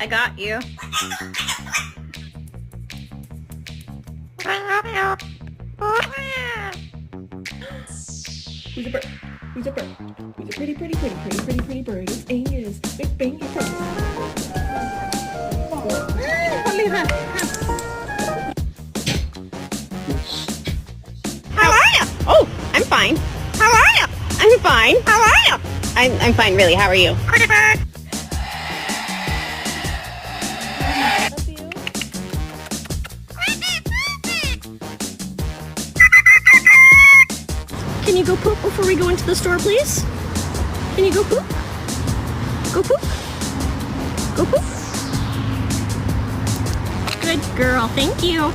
I got you. Who's a bird? Who's a bird? Who's a pretty bird? It's Angus. Big bang. How are you? Oh, I'm fine. How are you? I'm fine. How are you? I'm fine, really. How are you? Can you go poop before we go into the store, please? Can you go poop? Go poop? Go poop? Good girl, thank you.